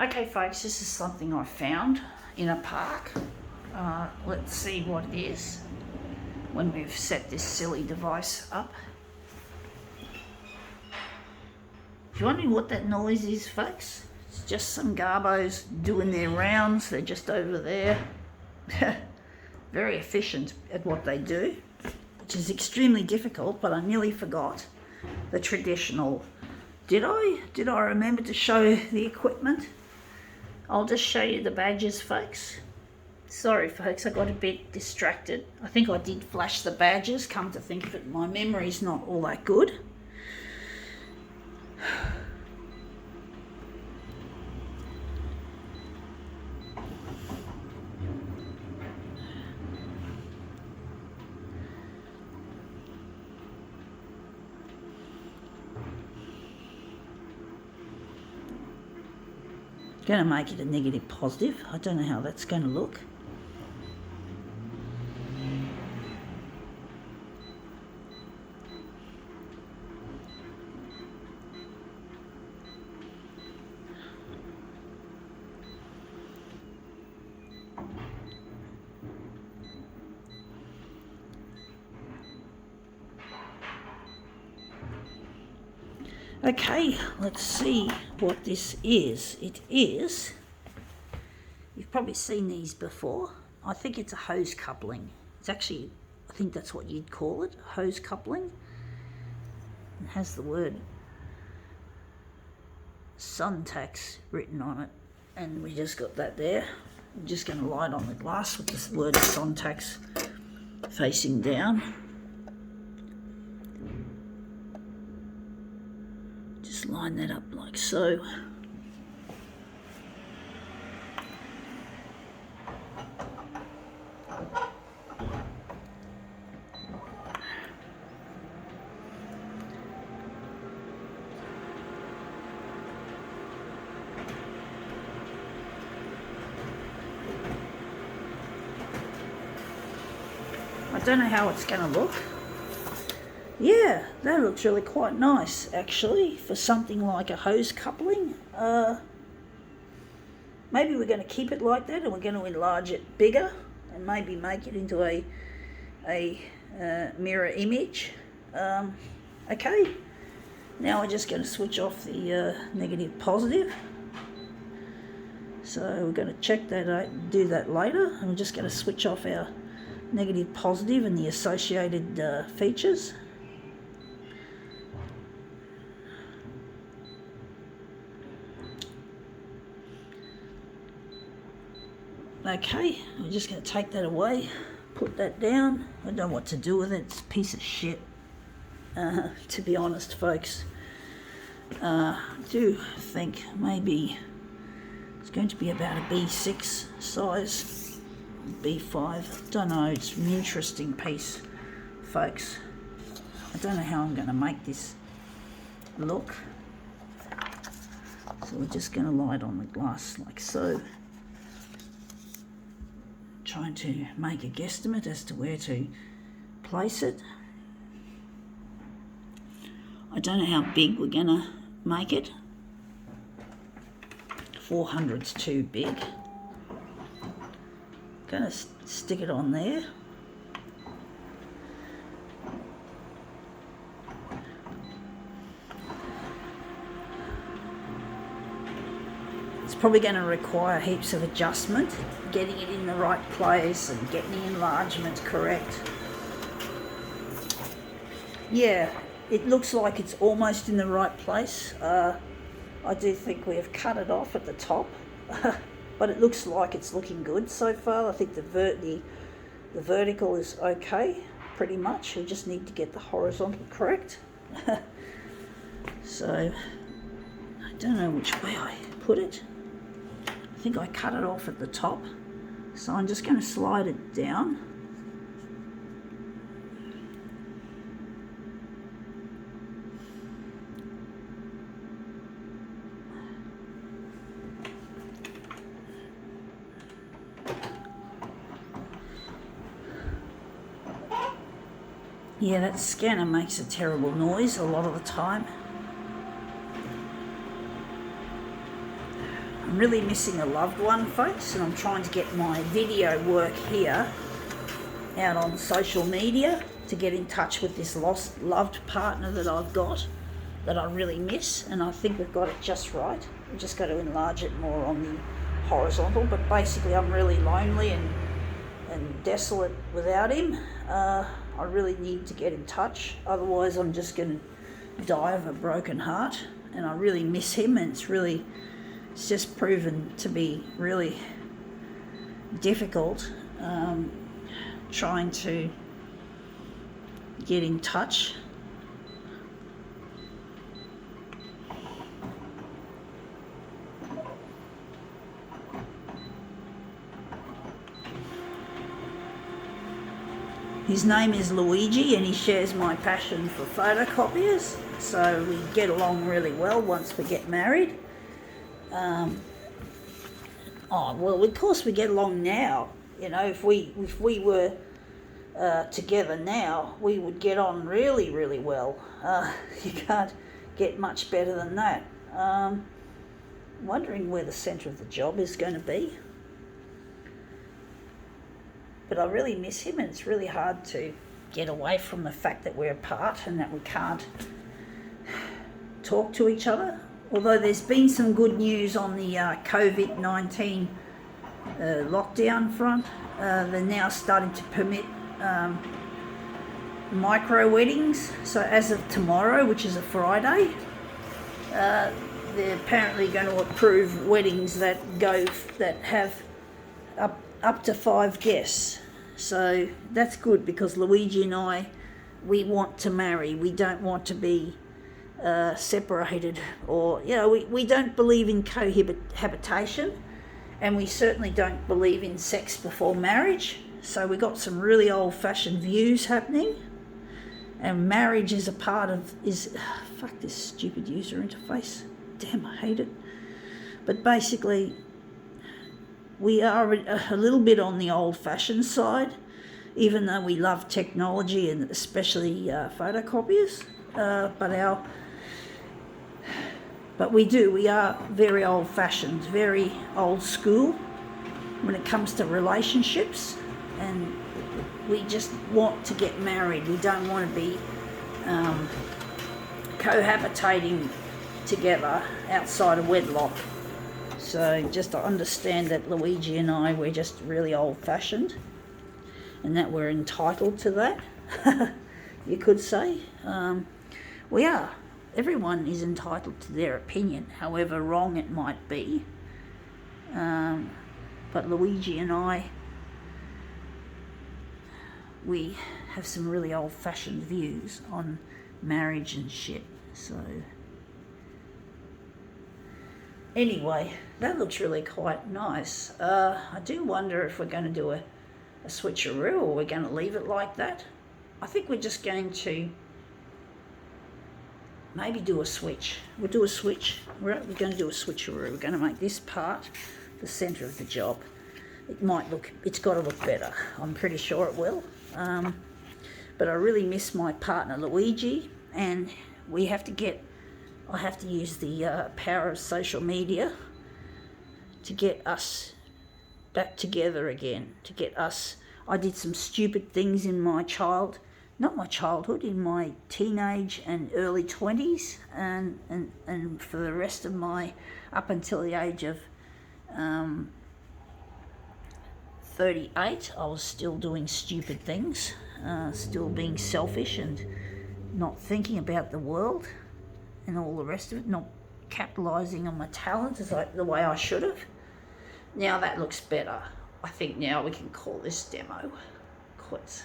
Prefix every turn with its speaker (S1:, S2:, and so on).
S1: Okay folks, this is something I found in a park. Let's see what it is when we've set this silly device up. If you're wondering what that noise is, folks, it's just some garbos doing their rounds. They're just over there. Very efficient at what they do, which is extremely difficult, but I nearly forgot the traditional. Did I remember to show the equipment? I'll just show you the badges, folks. Sorry, folks, I got a bit distracted. I think I did flash the badges, come to think of it. My memory's not all that good. Going to make it a negative positive. I don't know how that's going to look. Okay, let's see what this is. It is, you've probably seen these before. I think it's a hose coupling. It's actually, I think that's what you'd call it, hose coupling. It has the word Suntax written on it, and we just got that there. I'm just going to light on the glass with the word Suntax facing down. Just line that up like so. I don't know how it's going to look. Yeah, that looks really quite nice actually for something like a hose coupling. Maybe we're going to keep it like that, and we're going to enlarge it bigger and maybe make it into a mirror image. Okay, now we're just going to switch off the negative positive. So we're going to check that out and do that later. I'm just going to switch off our negative positive and the associated features. Okay, we're just going to take that away, put that down. I don't know what to do with it. It's a piece of shit, to be honest, folks. I do think maybe it's going to be about a B6 size, B5. Don't know, it's an interesting piece, folks. I don't know how I'm going to make this look. So we're just going to light on the glass like so. Trying to make a guesstimate as to where to place it. I don't know how big we're going to make it. 400's too big. Going to stick it on there. Probably going to require heaps of adjustment, getting it in the right place and getting the enlargement correct. Yeah, it looks like it's almost in the right place. I do think we have cut it off at the top, but it looks like it's looking good so far. I think the vertical is okay, pretty much. We just need to get the horizontal correct. So I don't know which way I put it. I think I cut it off at the top, so I'm just going to slide it down. Yeah, that scanner makes a terrible noise a lot of the time. I'm really missing a loved one, folks, and I'm trying to get my video work here out on social media to get in touch with this loved partner that I've got that I really miss, and I think we've got it just right. We've just got to enlarge it more on the horizontal, but basically I'm really lonely and desolate without him. I really need to get in touch, otherwise I'm just going to die of a broken heart, and I really miss him, and it's just proven to be really difficult trying to get in touch. His name is Luigi, and he shares my passion for photocopiers, so we get along really well once we get married. Well, of course we get along now. You know, if we were together now, we would get on really, really well. You can't get much better than that. Wondering where the centre of the job is going to be. But I really miss him, and it's really hard to get away from the fact that we're apart and that we can't talk to each other. Although there's been some good news on the COVID-19 lockdown front. They're now starting to permit micro weddings. So as of tomorrow, which is a Friday, they're apparently going to approve weddings that have up to 5 guests. So that's good, because Luigi and I, we want to marry. We don't want to be separated, or, you know, we don't believe in cohabitation, and we certainly don't believe in sex before marriage. So we got some really old-fashioned views happening, and marriage is a part of fuck this stupid user interface. Damn, I hate it. But basically, we are a little bit on the old-fashioned side, even though we love technology and especially photocopiers. But we are very old-fashioned, very old school when it comes to relationships, and we just want to get married. We don't want to be cohabitating together outside of wedlock. So just to understand that Luigi and I, we're just really old-fashioned, and that we're entitled to that, you could say. We are. Everyone is entitled to their opinion, however wrong it might be. But Luigi and I, we have some really old-fashioned views on marriage and shit. So anyway, that looks really quite nice. I do wonder if we're going to do a switcheroo, or we're going to leave it like that. I think we're just going to maybe do a switch. We'll do a switch. We're going to do a switcheroo. We're going to make this part the centre of the job. It's got to look better. I'm pretty sure it will. But I really miss my partner Luigi, and I have to use the power of social media to get us back together again, to get us. I did some stupid things in not my childhood, in my teenage and early 20s, and for the rest of up until the age of 38, I was still doing stupid things, still being selfish and not thinking about the world and all the rest of it, not capitalising on my talent the way I should have. Now that looks better. I think now we can call this demo quits.